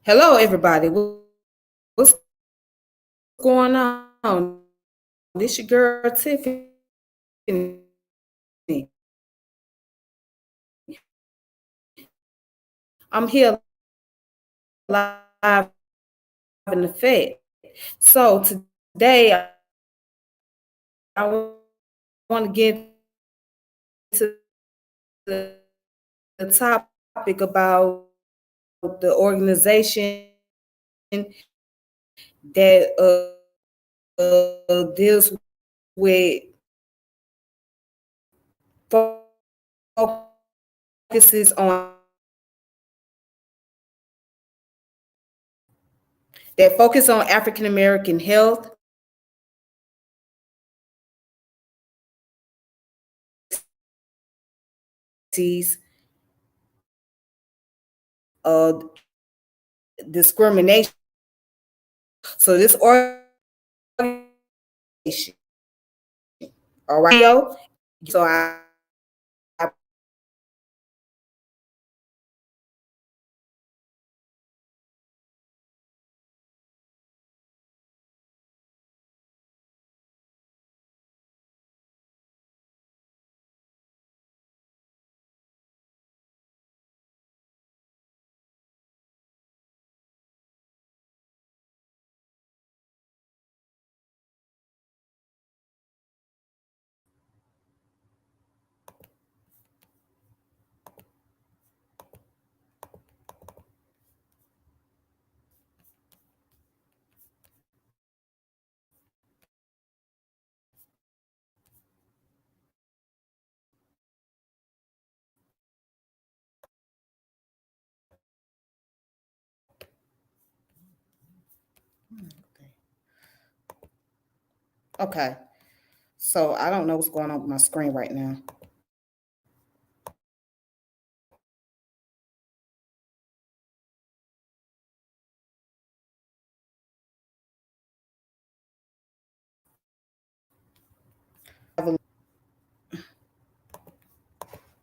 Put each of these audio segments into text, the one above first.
Hello, everybody. What's going on? This your girl Tiffany. I'm here live in effect. So today I want to get to the topic about the organization that deals with focuses on African American health, uh, discrimination. So this organization, all right. So I okay. So I don't know what's going on with my screen right now.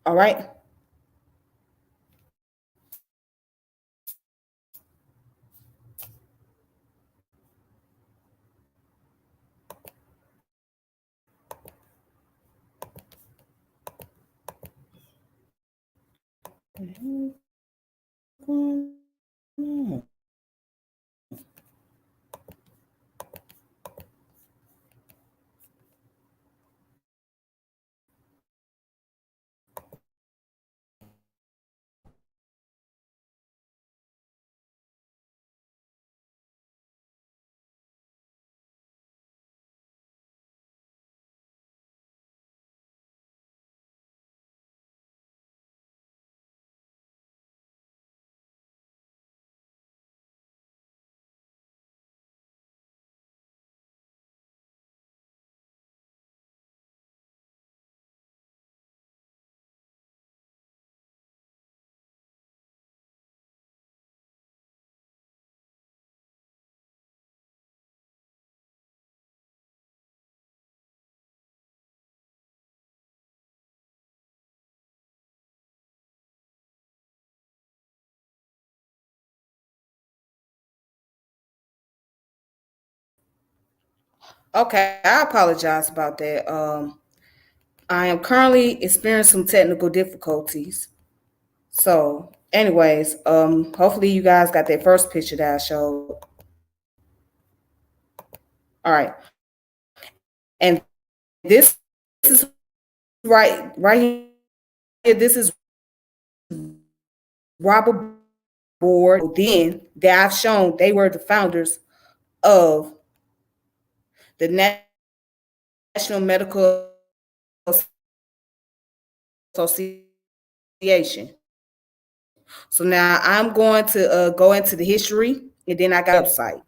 All right. Okay, I apologize about that. I am currently experiencing some technical difficulties. So, anyways, hopefully you guys got that first picture that I showed. All right, and this is right here. This is Robert Board. Then that I've shown they were the founders of the National Medical Association. So now I'm going to go into the history, and then I got a website.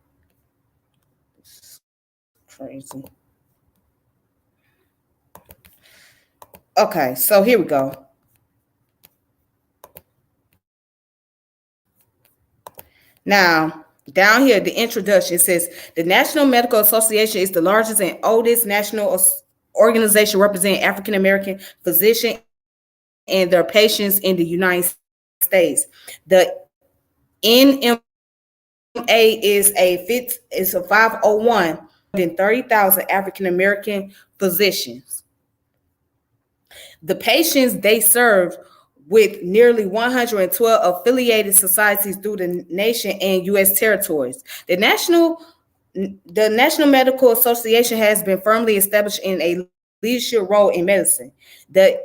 Crazy. Okay, so here we go. Now, down here, the introduction says the National Medical Association is the largest and oldest national organization representing African American physicians and their patients in the United States. The NMA is a 501 than 30,000 African American physicians. The patients they serve with nearly 112 affiliated societies through the nation and U.S. territories. The National Medical Association has been firmly established in a leadership role in medicine. The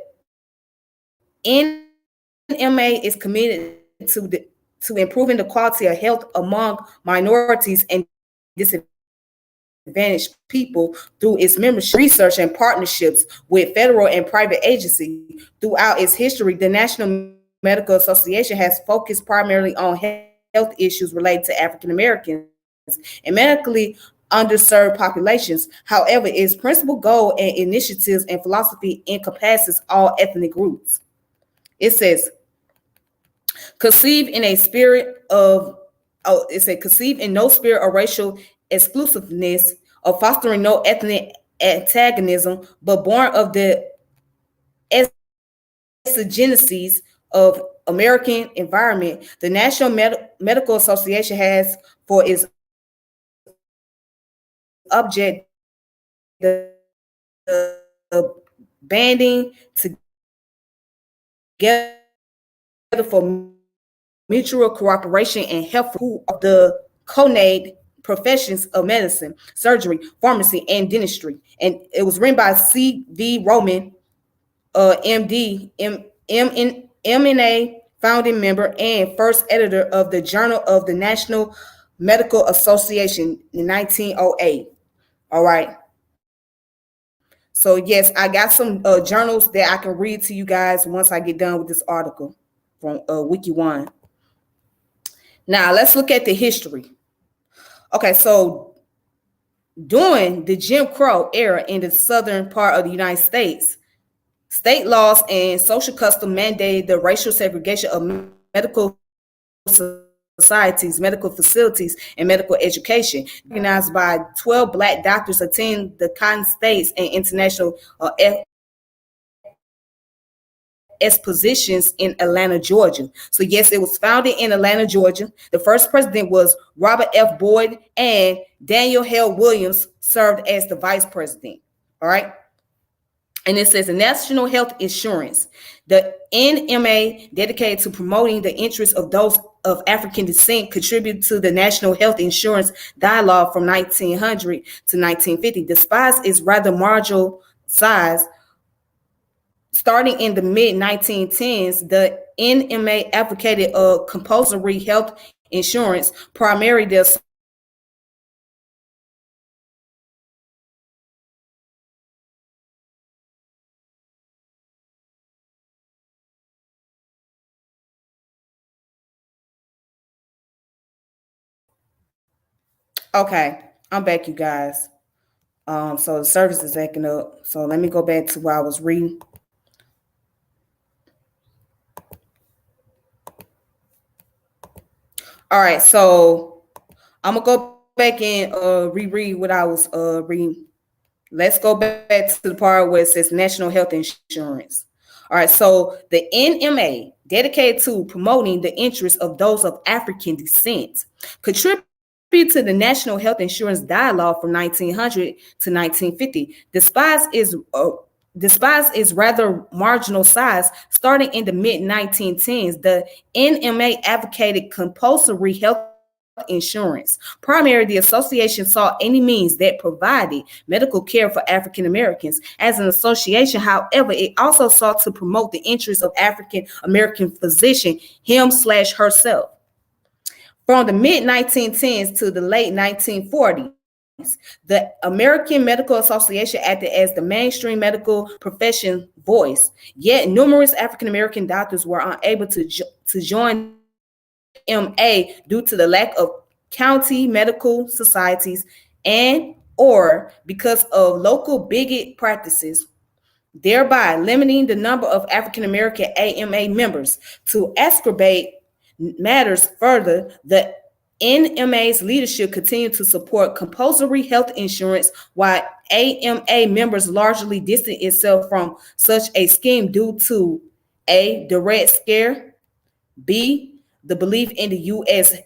NMA is committed to improving the quality of health among minorities and disadvantaged people through its membership, research, and partnerships with federal and private agencies. Throughout its history, the National Medical Association has focused primarily on health issues related to African Americans and medically underserved populations. However, its principal goal and initiatives and philosophy encompasses all ethnic groups. It says, conceive in no spirit of racial exclusiveness, of fostering no ethnic antagonism, but born of the exigencies of American environment. The National Medical Association has for its object the banding together for mutual cooperation and help of the conade professions of medicine, surgery, pharmacy, and dentistry. And it was written by C.V. Roman, MD, MNA, founding member and first editor of the Journal of the National Medical Association in 1908. All right. So yes, I got some journals that I can read to you guys once I get done with this article from WikiOne. Now let's look at the history. Okay, so during the Jim Crow era in the southern part of the United States, state laws and social custom mandated the racial segregation of medical societies, medical facilities, and medical education. Recognized by 12 Black doctors attending the Cotton States and International expositions in Atlanta, Georgia. So yes, it was founded in Atlanta, Georgia. The first president was Robert F. Boyd, and Daniel Hale Williams served as the vice president. All right. And it says the National Health Insurance, the NMA, dedicated to promoting the interests of those of African descent, contributed to the National Health Insurance Dialogue from 1900 to 1950. Despite its rather marginal size, starting in the mid-1910s, the NMA advocated a compulsory health insurance, primarily the Okay, I'm back, you guys. So the service is acting up. So let me go back to where I was reading. All right, so I'm gonna go back and reread what I was reading. Let's go back to the part where it says National Health Insurance. All right, so the NMA, dedicated to promoting the interests of those of African descent, contributed to the National Health Insurance Dialogue from 1900 to 1950. Despite its rather marginal size, starting in the mid-1910s, the NMA advocated compulsory health insurance. Primarily, the association sought any means that provided medical care for African Americans. As an association, however, it also sought to promote the interests of African American physician, him/herself. From the mid-1910s to the late 1940s, the American Medical Association acted as the mainstream medical profession voice. Yet numerous African American doctors were unable to join MA due to the lack of county medical societies and or because of local bigot practices, thereby limiting the number of African American AMA members. To exacerbate matters further, the NMA's leadership continued to support compulsory health insurance, while AMA members largely distanced itself from such a scheme due to A, the Red Scare, B, the belief in the U.S.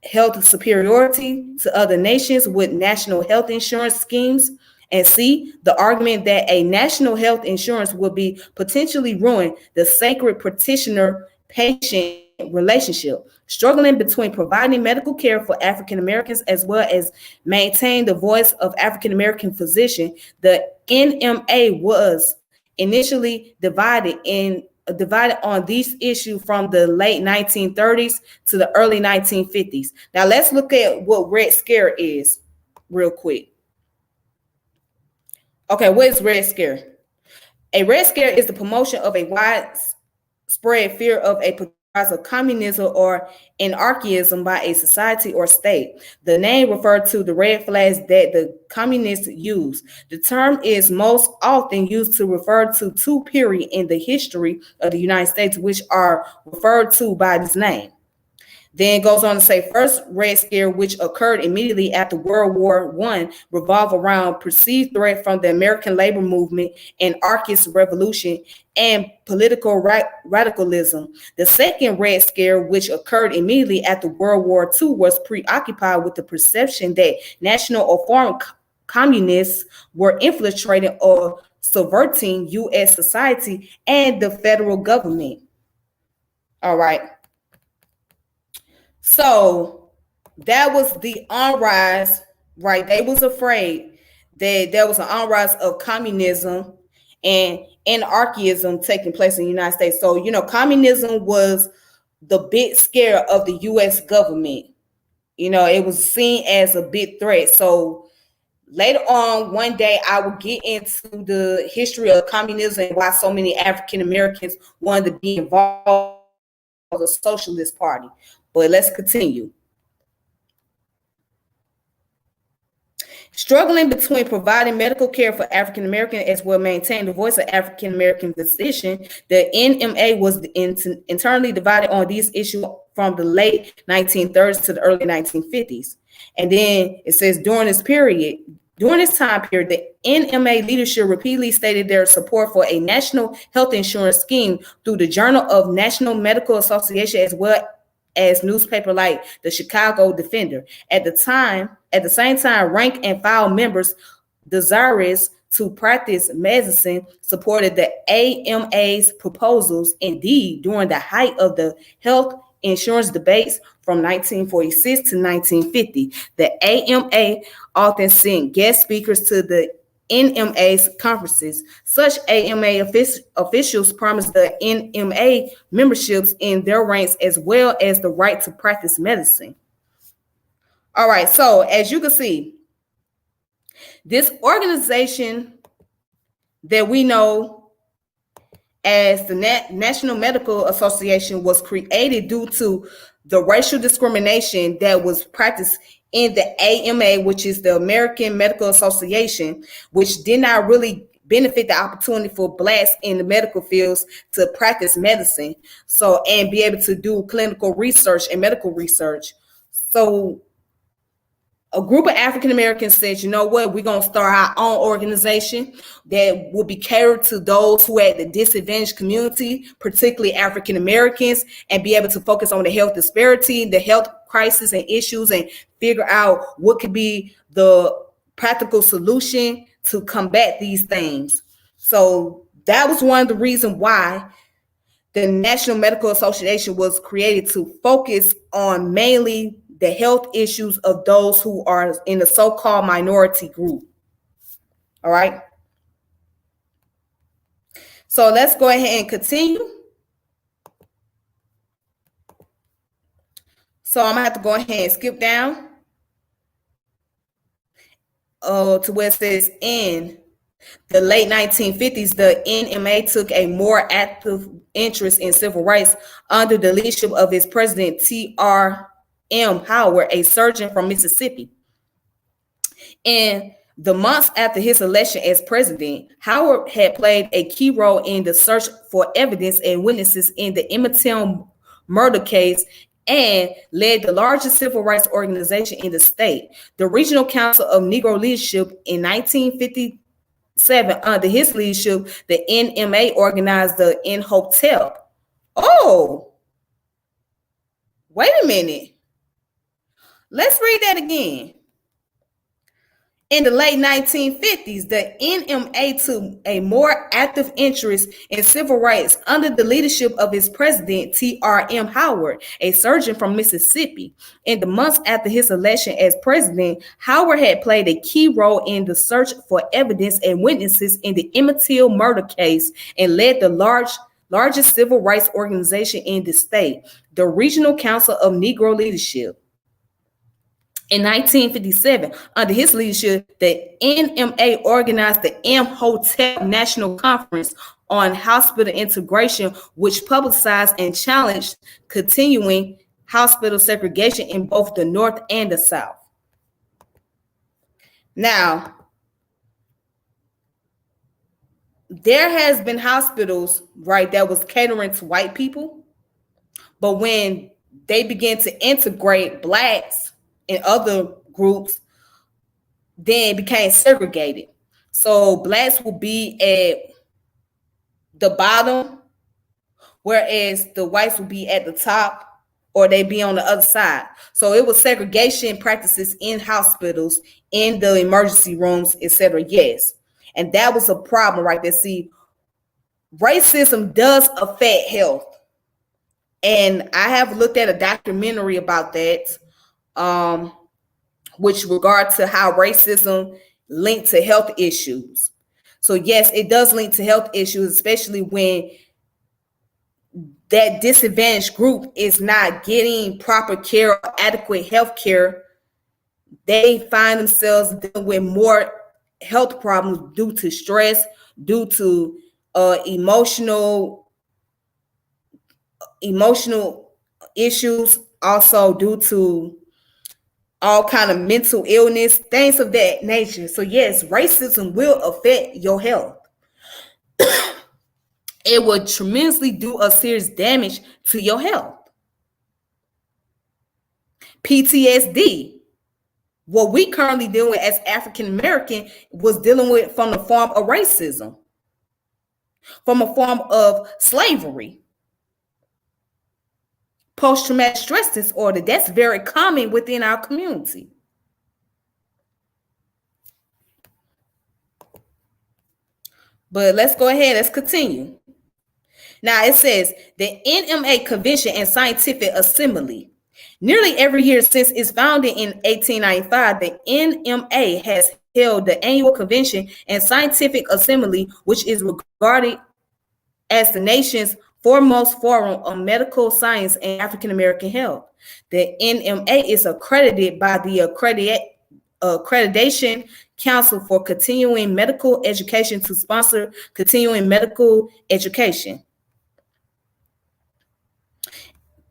health superiority to other nations with national health insurance schemes. And C, the argument that a national health insurance will be potentially ruin the sacred practitioner-patient relationship, struggling between providing medical care for African Americans as well as maintain the voice of African American physician. The NMA was initially divided on these issues from the late 1930s to the early 1950s. Now let's look at what Red Scare is real quick. Okay, what is Red Scare? A Red Scare is the promotion of a widespread fear of a rise of communism or anarchism by a society or state. The name referred to the red flags that the communists use. The term is most often used to refer to two periods in the history of the United States, which are referred to by this name. Then it goes on to say, first Red Scare, which occurred immediately after World War I, revolved around perceived threat from the American labor movement, anarchist revolution, and political radicalism. The second Red Scare, which occurred immediately after World War II, was preoccupied with the perception that national or foreign communists were infiltrating or subverting U.S. society and the federal government. All right. So that was the on-rise, right? They was afraid that there was an on-rise of communism and anarchism taking place in the United States. So, communism was the big scare of the U.S. government. It was seen as a big threat. So later on, one day, I will get into the history of communism and why so many African Americans wanted to be involved with the Socialist Party. But let's continue. Struggling between providing medical care for African Americans as well maintain the voice of African American physician, the NMA was internally divided on these issues from the late 1930s to the early 1950s. And then it says during this time period, the NMA leadership repeatedly stated their support for a national health insurance scheme through the Journal of National Medical Association as well as newspaper like the Chicago Defender. At the same time, rank and file members desirous to practice medicine supported the AMA's proposals. Indeed, during the height of the health insurance debates from 1946 to 1950, the AMA often sent guest speakers to the NMA's conferences. Such AMA officials promised the NMA memberships in their ranks as well as the right to practice medicine. All right, so as you can see, this organization that we know as the National Medical Association was created due to the racial discrimination that was practiced in the AMA, which is the American Medical Association, which did not really benefit the opportunity for Blacks in the medical fields to practice medicine, and be able to do clinical research and medical research. So a group of African Americans said, you know what, we're going to start our own organization that will be catered to those who are at the disadvantaged community, particularly African Americans, and be able to focus on the health disparity, the health crisis and issues, and figure out what could be the practical solution to combat these things. So that was one of the reasons why the National Medical Association was created, to focus on mainly the health issues of those who are in the so-called minority group. All right. So let's go ahead and continue. So I'm gonna have to go ahead and skip down to where it says in the late 1950s, the NMA took a more active interest in civil rights under the leadership of its president, T.R.M. Howard, a surgeon from Mississippi. In the months after his election as president, Howard had played a key role in the search for evidence and witnesses in the Emmett Till murder case and led the largest civil rights organization in the state, the Regional Council of Negro Leadership. In 1957, under his leadership, the NMA organized the NHOTEP. Oh, wait a minute. Let's read that again. In the late 1950s, the NMA took a more active interest in civil rights under the leadership of its president, T.R.M. Howard, a surgeon from Mississippi. In the months after his election as president, Howard had played a key role in the search for evidence and witnesses in the Emmett Till murder case and led the largest civil rights organization in the state, the Regional Council of Negro Leadership. In 1957, under his leadership, the NMA organized the Imhotep National Conference on Hospital Integration, which publicized and challenged continuing hospital segregation in both the North and the South. Now, there has been hospitals, right, that was catering to white people, but when they began to integrate blacks and other groups, then became segregated. So blacks will be at the bottom, whereas the whites will be at the top, or they be on the other side. So it was segregation practices in hospitals, in the emergency rooms, etc. Yes. And that was a problem right there. See, racism does affect health. And I have looked at a documentary about that, which regard to how racism linked to health issues. So yes, it does link to health issues, especially when that disadvantaged group is not getting proper care or adequate health care. They find themselves dealing with more health problems due to stress, due to emotional issues, also due to all kind of mental illness, things of that nature. So yes, racism will affect your health. It will tremendously do a serious damage to your health. PTSD, what we currently deal with as African American, was dealing with from the form of racism, from a form of slavery. Post-traumatic stress disorder, that's very common within our community. But let's go ahead, let's continue. Now it says the NMA Convention and Scientific Assembly. Nearly every year since its founding in 1895, the NMA has held the annual convention and scientific assembly, which is regarded as the nation's foremost forum on medical science and African American health. The NMA is accredited by the Accreditation Council for Continuing Medical Education to sponsor continuing medical education.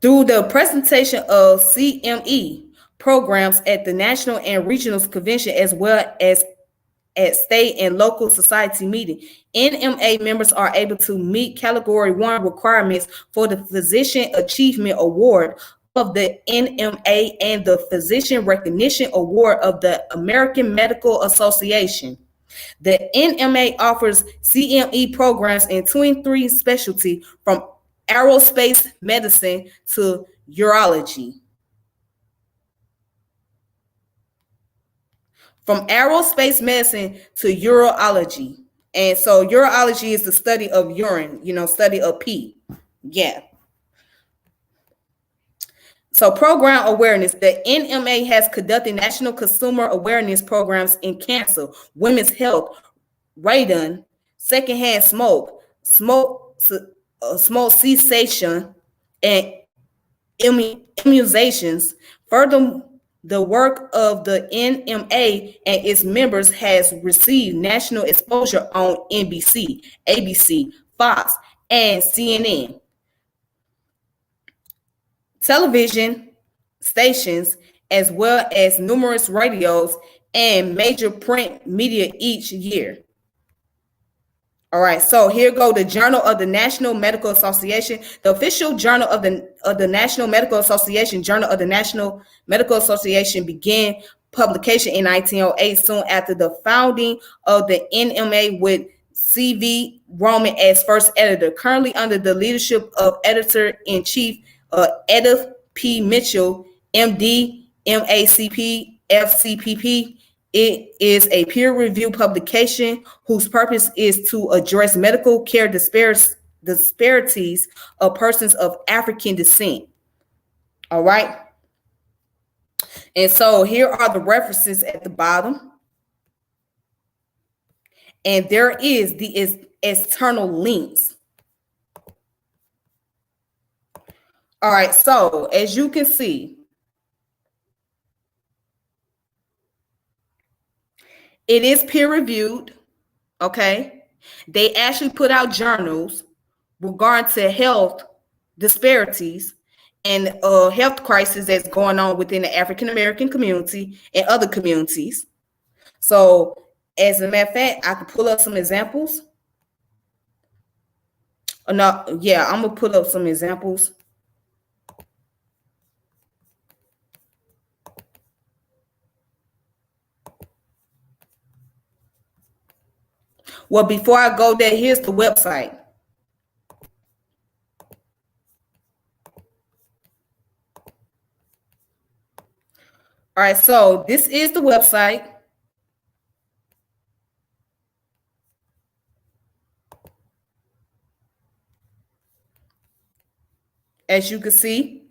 Through the presentation of CME programs at the National and Regional Convention, as well as at state and local society meeting, NMA members are able to meet Category 1 requirements for the Physician Achievement Award of the NMA and the Physician Recognition Award of the American Medical Association. The NMA offers CME programs in 23 specialties, from aerospace medicine to urology. From aerospace medicine to urology. And so urology is the study of urine, study of pee. Yeah. So program awareness. The NMA has conducted national consumer awareness programs in cancer, women's health, radon, secondhand smoke cessation, and immunizations. Further, the work of the NMA and its members has received national exposure on NBC, ABC, Fox, and CNN television stations, as well as numerous radios and major print media each year. All right, so here go the Journal of the National Medical Association, the official journal of the National Medical Association. Journal of the National Medical Association began publication in 1908, soon after the founding of the NMA, with C.V. Roman as first editor, currently under the leadership of editor-in-chief Edith P. Mitchell, MD, MACP FCPP. It is a peer-reviewed publication whose purpose is to address medical care disparities of persons of African descent. All right. And so here are the references at the bottom. And there is the external links. All right, so as you can see, it is peer-reviewed, okay? They actually put out journals regarding to health disparities and health crisis that's going on within the African-American community and other communities. So as a matter of fact, I can pull up some examples. No, yeah, I'm gonna put up some examples. Well, before I go there, here's the website. All right, so this is the website. As you can see,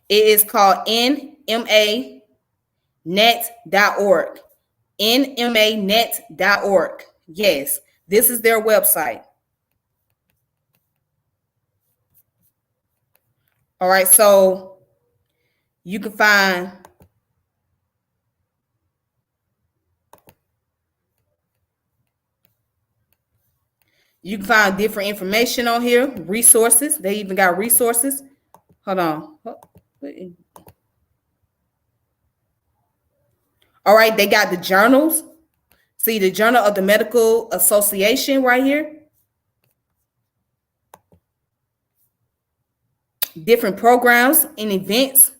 it is called nmanet.org. nmanet.org. Yes, this is their website. All right, so you can find different information on here, resources. They even got resources. Hold on. All right, they got the journals. See the Journal of the Medical Association right here. Different programs and events.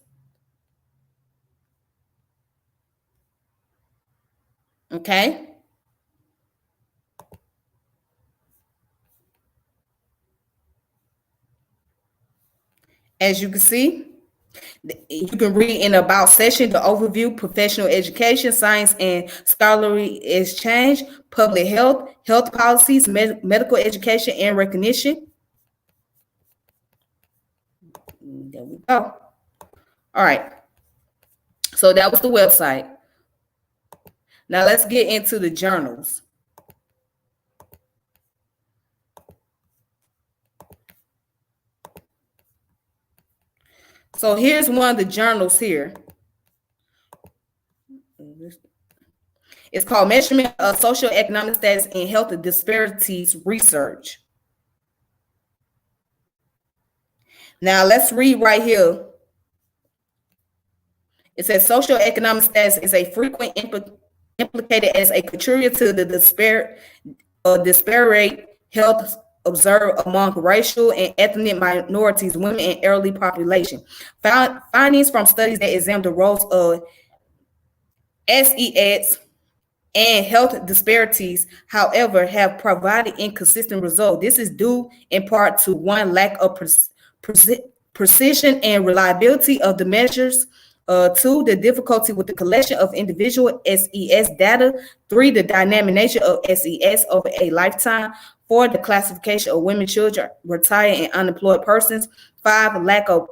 Okay. As you can see, you can read in the About section the overview, professional education, science and scholarly exchange, public health, health policies, medical education and recognition. There we go. All right. So that was the website. Now let's get into the journals. So here's one of the journals here. It's called Measurement of Socioeconomic Status and Health Disparities Research. Now let's read right here. It says socioeconomic status is a frequent implicated as a contributor to the disparate health observed among racial and ethnic minorities, women, and elderly population. Findings from studies that examine the roles of SES and health disparities, however, have provided inconsistent results. This is due in part to one, lack of precision and reliability of the measures. Two, the difficulty with the collection of individual SES data. Three, the dynamic nature of SES over a lifetime. Four, the classification of women, children, retired, and unemployed persons. Five, lack of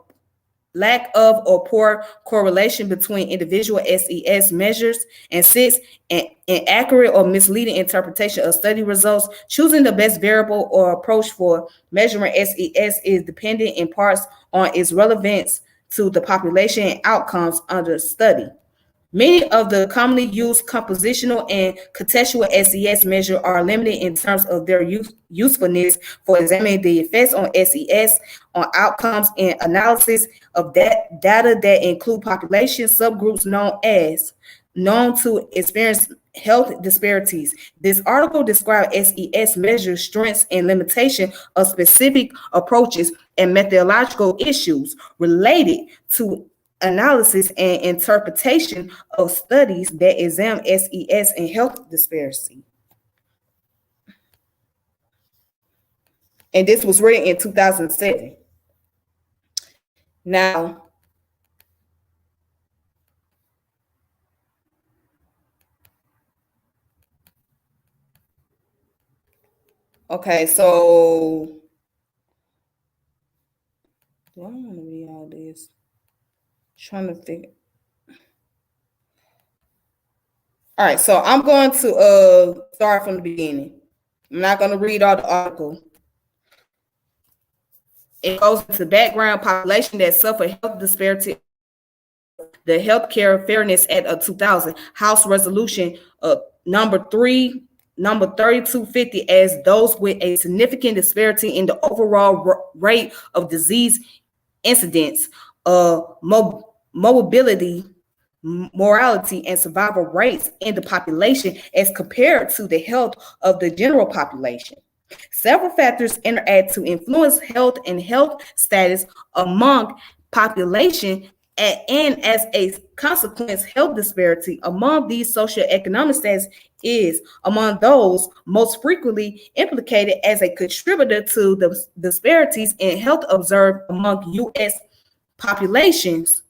or poor correlation between individual SES measures. And six, an inaccurate or misleading interpretation of study results. Choosing the best variable or approach for measuring SES is dependent in parts on its relevance to the population and outcomes under study. Many of the commonly used compositional and contextual SES measures are limited in terms of their usefulness for examining the effects on SES on outcomes and analysis of that data that include population subgroups known to experience health disparities. This article describes SES measures strengths and limitations of specific approaches and methodological issues related to analysis and interpretation of studies that examine SES and health disparity. And this was written in 2007. Now, Okay, so do I want to read all this? Trying to think. All right, so I'm going to start from the beginning. I'm not going to read all the article. It goes into background population that suffer health disparity, the Healthcare Fairness Act of 2000, House Resolution number 3250, as those with a significant disparity in the overall rate of disease incidence, mobility, mortality, and survival rates in the population as compared to the health of the general population. Several factors interact to influence health and health status among population, and as a consequence, health disparity among these socioeconomic status is among those most frequently implicated as a contributor to the disparities in health observed among U.S. populations.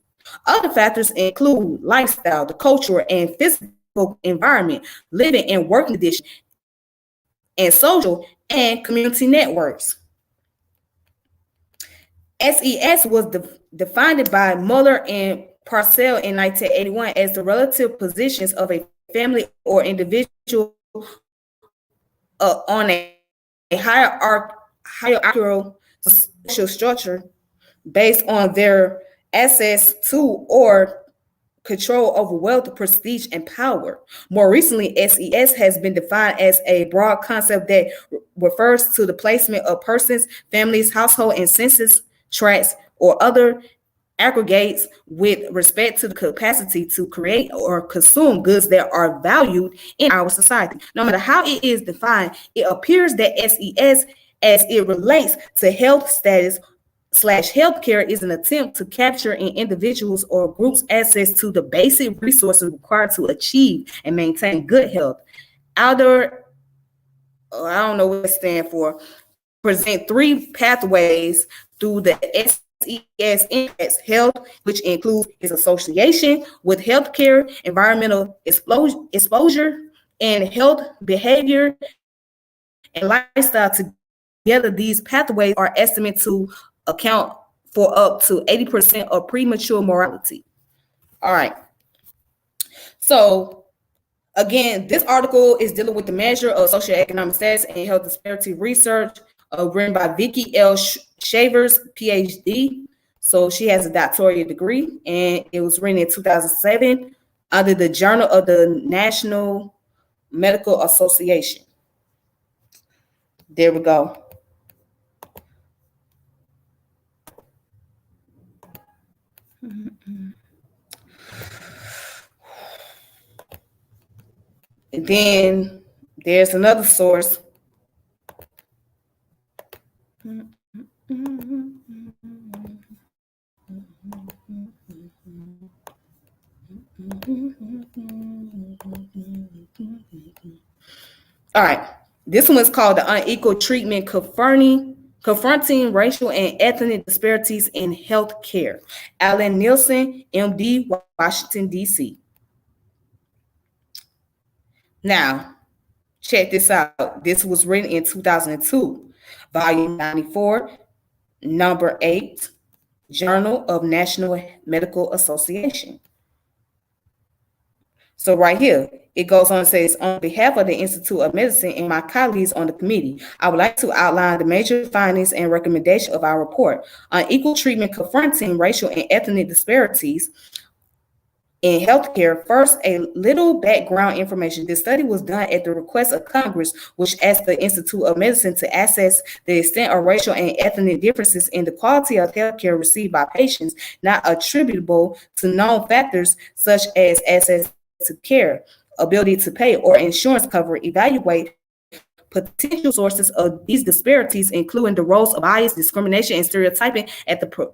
Other factors include lifestyle, the cultural and physical environment, living and working conditions, and social and community networks. SES was defined by Muller and Parcell in 1981 as the relative positions of a family or individual on a hierarchical social structure based on their access to or control over wealth, prestige, and power. More recently, SES has been defined as a broad concept that refers to the placement of persons, families, household, and census tracts or other aggregates with respect to the capacity to create or consume goods that are valued in our society. No matter how it is defined, it appears that SES, as it relates to health status / healthcare, is an attempt to capture in individuals or groups access to the basic resources required to achieve and maintain good health. Other, I don't know what it stands for, present three pathways through the SES impacts health, which includes its association with healthcare, environmental exposure, and health behavior and lifestyle. Together, these pathways are estimated to account for up to 80% of premature mortality. All right. So again, this article is dealing with the measure of socioeconomic status and health disparity research, written by Vicki L. Shavers, PhD. So she has a doctoral degree, and it was written in 2007 under the Journal of the National Medical Association. There we go. And then there's another source. All right. This one is called The Unequal Treatment Confronting Racial and Ethnic Disparities in Healthcare. Alan Nielsen, MD, Washington, D.C. Now, check this out. This was written in 2002, volume 94, number 8, Journal of National Medical Association. So right here, it goes on and says, on behalf of the Institute of Medicine and my colleagues on the committee, I would like to outline the major findings and recommendations of our report on equal treatment confronting racial and ethnic disparities in healthcare. First, a little background information. This study was done at the request of Congress, which asked the Institute of Medicine to assess the extent of racial and ethnic differences in the quality of healthcare received by patients, not attributable to known factors such as access to care, ability to pay, or insurance cover. Evaluate potential sources of these disparities, including the roles of bias, discrimination, and stereotyping at the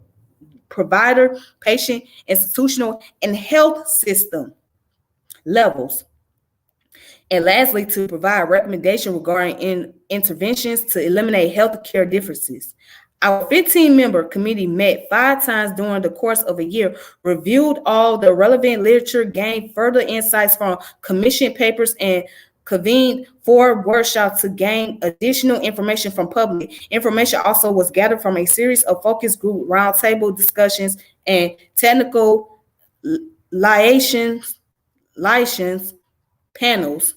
provider, patient, institutional, and health system levels. And lastly, to provide recommendation regarding interventions to eliminate healthcare differences. Our 15-member committee met 5 times during the course of a year, reviewed all the relevant literature, gained further insights from commission papers, and convened 4 workshops to gain additional information from public. Information also was gathered from a series of focus group roundtable discussions and technical liaisons panels.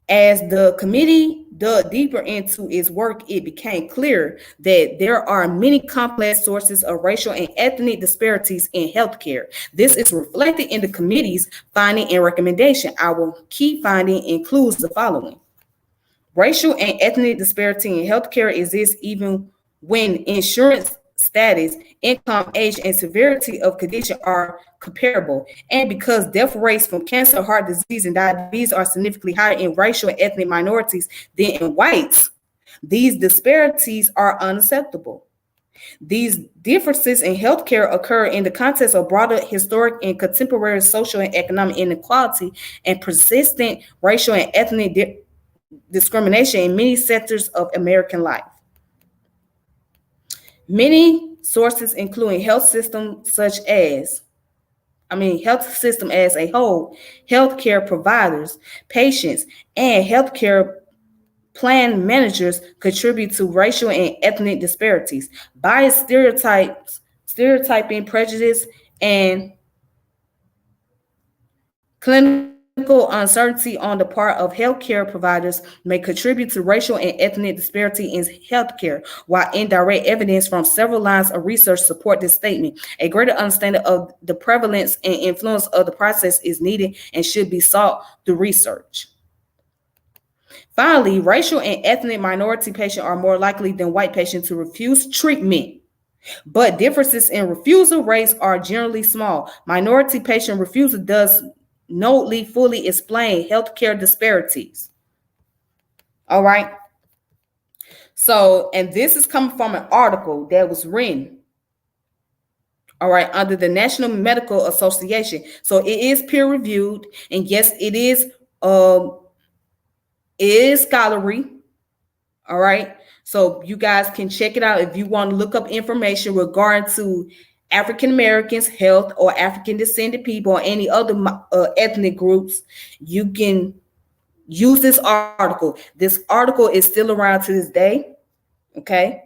As the committee dug deeper into its work, it became clear that there are many complex sources of racial and ethnic disparities in healthcare. This is reflected in the committee's finding and recommendation. Our key finding includes the following. Racial and ethnic disparity in healthcare exists even when insurance status, income, age, and severity of condition are comparable. And because death rates from cancer, heart disease, and diabetes are significantly higher in racial and ethnic minorities than in whites, these disparities are unacceptable. These differences in healthcare occur in the context of broader historic and contemporary social and economic inequality and persistent racial and ethnic discrimination in many sectors of American life. Many sources, including health system as a whole, healthcare providers, patients, and healthcare plan managers contribute to racial and ethnic disparities. Bias, stereotyping, prejudice, and clinical uncertainty on the part of healthcare providers may contribute to racial and ethnic disparity in healthcare, while indirect evidence from several lines of research support this statement. A greater understanding of the prevalence and influence of the process is needed and should be sought through research. Finally, racial and ethnic minority patients are more likely than white patients to refuse treatment, but differences in refusal rates are generally small. Minority patient refusal does not fully explain healthcare disparities. All right. So, and this is coming from an article that was written, all right, under the National Medical Association. So it is peer reviewed, and yes, it is scholarly. All right. So you guys can check it out if you want to look up information regarding to African Americans, health, or African descended people, or any other ethnic groups. You can use this article. This article is still around to this day. Okay.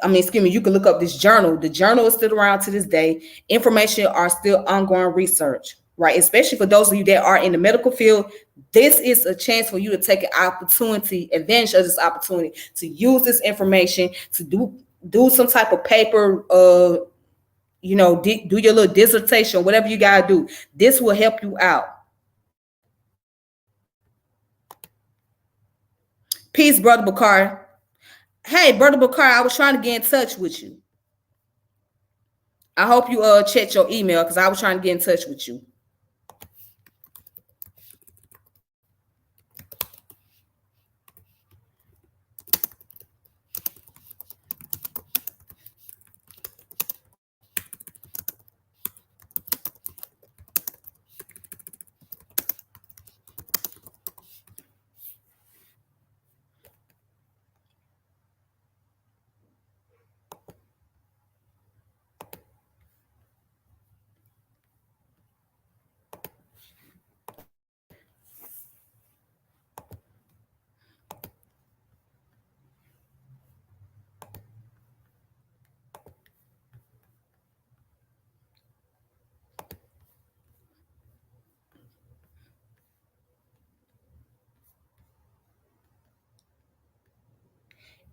You can look up this journal. The journal is still around to this day. Information are still ongoing research, right? Especially for those of you that are in the medical field. This is a chance for you to take an opportunity, advantage of this opportunity to use this information to do some type of paper, do your little dissertation, whatever you gotta do. This will help you out. Peace, Brother Bakar. Hey, Brother Bakar, I was trying to get in touch with you. I hope you checked your email because I was trying to get in touch with you.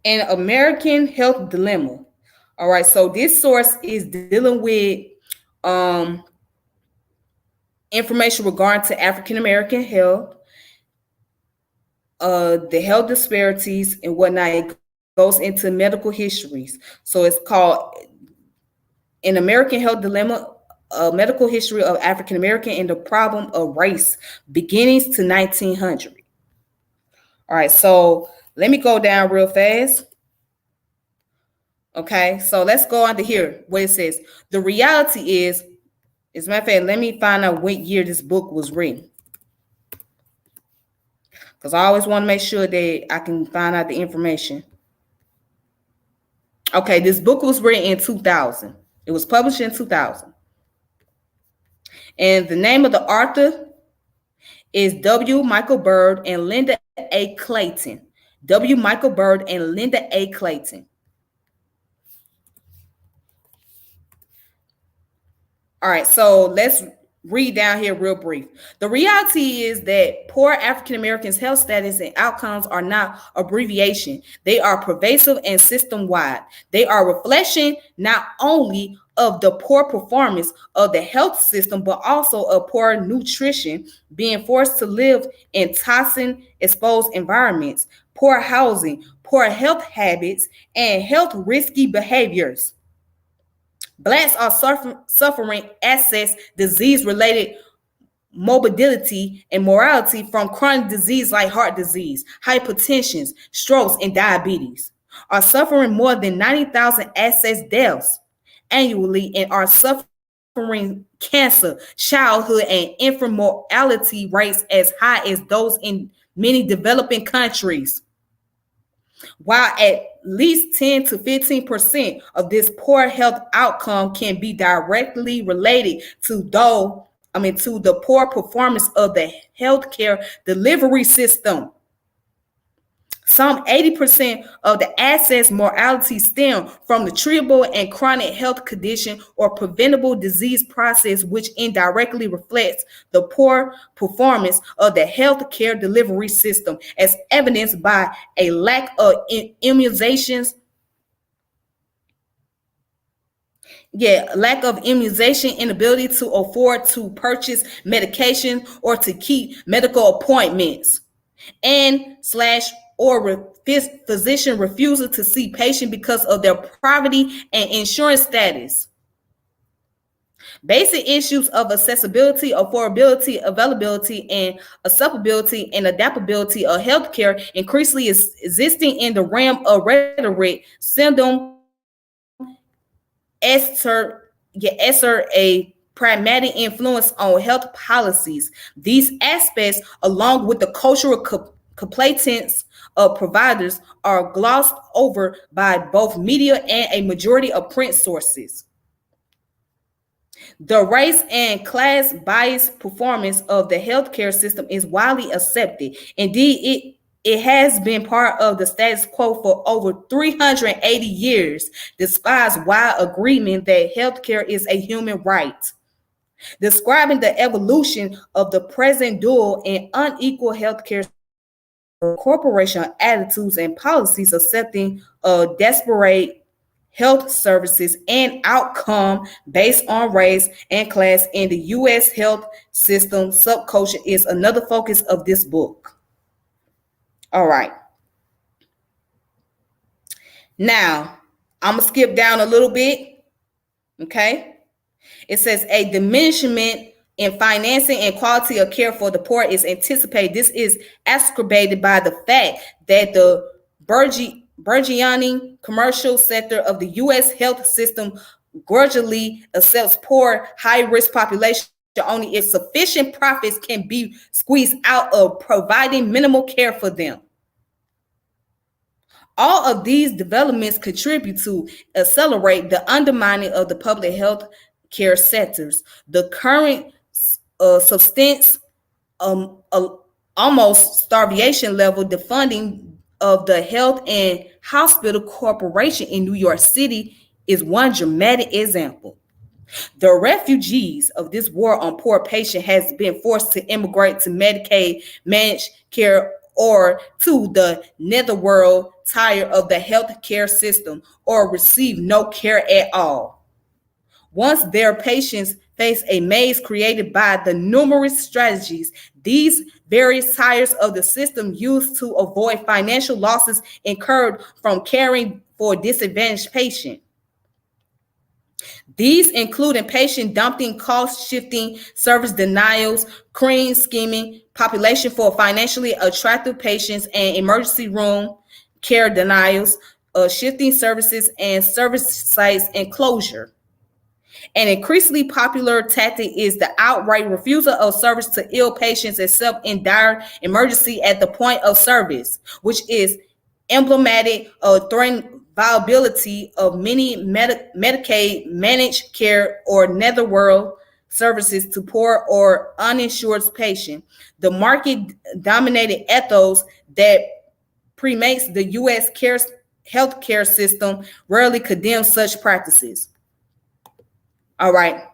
An American Health Dilemma. All right, so this source is dealing with information regarding to African American health, the health disparities and whatnot. It goes into medical histories. So it's called An American Health Dilemma, a medical history of African American and the problem of race, beginnings to 1900. All right, so let me go down real fast. Okay, so let's go on to here where it says the reality is, as a matter of fact, let me find out what year this book was written, because I always want to make sure that I can find out the information. Okay, this book was written in 2000. It was published in 2000. And the name of the author is W. Michael Bird and Linda A. Clayton. W. Michael Bird and Linda A. Clayton. All right, so let's read down here real brief. The reality is that poor African Americans' health status and outcomes are not abbreviation. They are pervasive and system-wide. They are a reflection not only of the poor performance of the health system, but also of poor nutrition, being forced to live in toxin-exposed environments, poor housing, poor health habits, and health risky behaviors. Blacks are suffering access, disease-related morbidity, and mortality from chronic disease like heart disease, hypertension, strokes, and diabetes. Are suffering more than 90,000 excess deaths annually and are suffering cancer, childhood, and infant mortality rates as high as those in many developing countries. While at least 10 to 15% of this poor health outcome can be directly related to the poor performance of the healthcare delivery system. Some 80% of the excess mortality stem from the treatable and chronic health condition or preventable disease process, which indirectly reflects the poor performance of the healthcare delivery system, as evidenced by a lack of immunizations. Lack of immunization, inability to afford to purchase medication or to keep medical appointments, and physician refusal to see patient because of their poverty and insurance status. Basic issues of accessibility, affordability, availability, and acceptability and adaptability of healthcare increasingly is existing in the realm of rhetoric, symptom exert a pragmatic influence on health policies. These aspects, along with the cultural complaints of providers, are glossed over by both media and a majority of print sources. The race and class biased performance of the healthcare system is widely accepted. Indeed, it has been part of the status quo for over 380 years, despite wide agreement that healthcare is a human right. Describing the evolution of the present dual and unequal healthcare corporation attitudes and policies accepting desperate health services and outcome based on race and class in the U.S. health system subculture is another focus of this book. All right. Now, I'm going to skip down a little bit. Okay. It says a diminishment in financing and quality of care for the poor is anticipated. This is exacerbated by the fact that the burgeoning commercial sector of the U.S. health system grudgingly accepts poor, high-risk population only if sufficient profits can be squeezed out of providing minimal care for them. All of these developments contribute to accelerate the undermining of the public health care sectors. The current substance, almost starvation level, defunding of the Health and Hospital Corporation in New York City is one dramatic example. The refugees of this war on poor patients has been forced to immigrate to Medicaid managed care or to the netherworld, tired of the health care system, or receive no care at all. Once their patients face a maze created by the numerous strategies these various tiers of the system use to avoid financial losses incurred from caring for a disadvantaged patient. These include patient dumping, cost shifting, service denials, cream scheming, population for financially attractive patients, and emergency room care denials, shifting services, and service sites enclosure. An increasingly popular tactic is the outright refusal of service to ill patients except in dire emergency at the point of service, which is emblematic of threatened viability of many Medicaid managed care or netherworld services to poor or uninsured patients. The market-dominated ethos that permeates the U.S. healthcare system rarely condemns such practices. All right.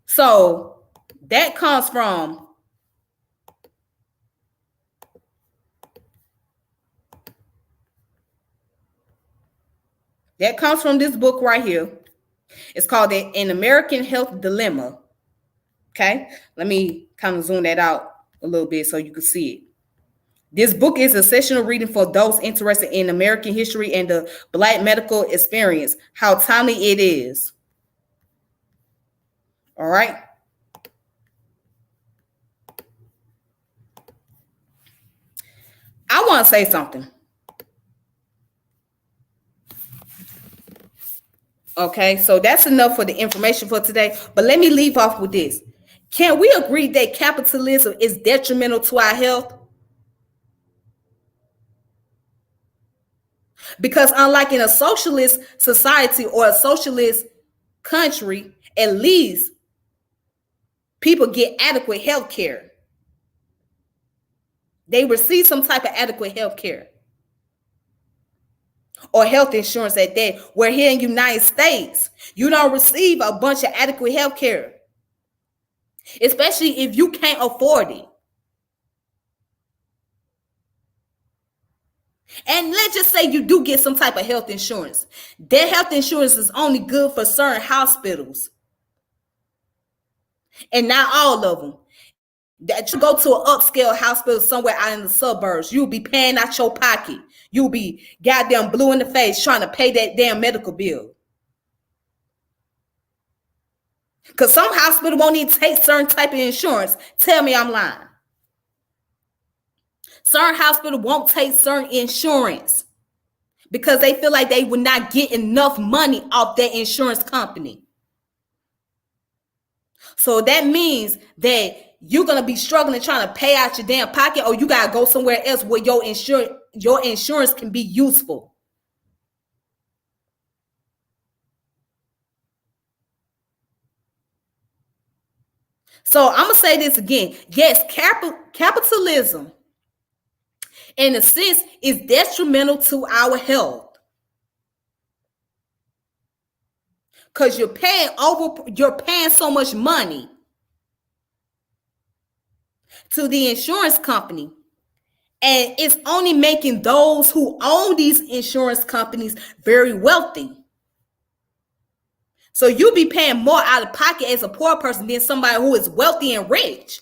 So that comes from this book right here. It's called An American Health Dilemma. Okay, let me kind of zoom that out a little bit so you can see it. This book is essential reading for those interested in American history and the Black medical experience. How timely it is. All right. I want to say something. Okay, so that's enough for the information for today. But let me leave off with this. Can we agree that capitalism is detrimental to our health? Because unlike in a socialist society or a socialist country, at least people get adequate health care. They receive some type of adequate health care or health insurance at that. Where here in the United States, you don't receive a bunch of adequate health care, especially if you can't afford it. And let's just say you do get some type of health insurance. That health insurance is only good for certain hospitals, and not all of them. That you go to an upscale hospital somewhere out in the suburbs, you'll be paying out your pocket. You'll be goddamn blue in the face trying to pay that damn medical bill. Because some hospital won't even take certain type of insurance. Tell me I'm lying. Certain hospital won't take certain insurance because they feel like they would not get enough money off that insurance company. So that means that you're going to be struggling trying to pay out your damn pocket, or you got to go somewhere else where your insurance can be useful. So I'm going to say this again. Yes, capitalism, in a sense, is detrimental to our health. Because you're paying so much money to the insurance company, and it's only making those who own these insurance companies very wealthy. So you'll be paying more out of pocket as a poor person than somebody who is wealthy and rich.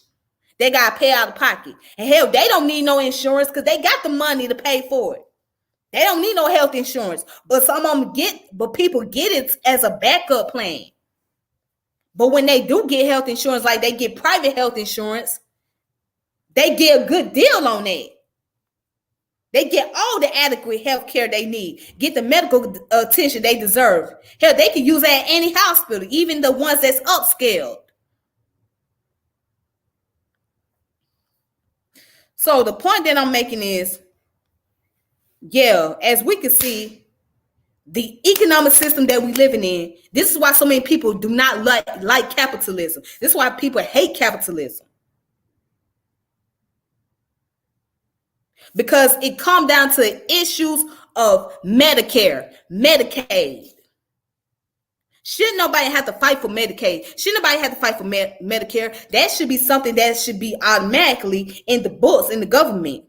They got to pay out of pocket. And hell, they don't need no insurance because they got the money to pay for it. They don't need no health insurance. But people get it as a backup plan. But when they do get health insurance, like they get private health insurance, they get a good deal on that. They get all the adequate health care they need, get the medical attention they deserve. Hell, they can use that at any hospital, even the ones that's upscaled. So the point that I'm making is, yeah, as we can see, the economic system that we're living in, this is why so many people do not like capitalism. This is why people hate capitalism. Because it comes down to issues of Medicare, Medicaid. Shouldn't nobody have to fight for Medicaid? Shouldn't nobody have to fight for Medicare? That should be something that should be automatically in the books, in the government.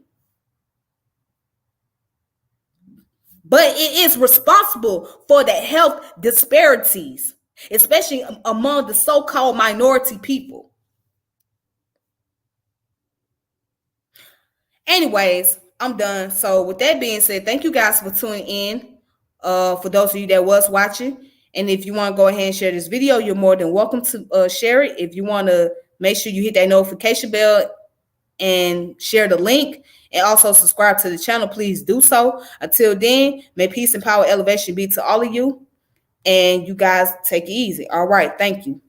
But it is responsible for the health disparities, especially among the so-called minority people. Anyways, I'm done. So with that being said, thank you guys for tuning in. For those of you that was watching, and if you want to go ahead and share this video, you're more than welcome to share it. If you want to make sure you hit that notification bell and share the link, and also subscribe to the channel, please do so. Until then, may peace and power elevation be to all of you, and you guys take it easy. All right, thank you.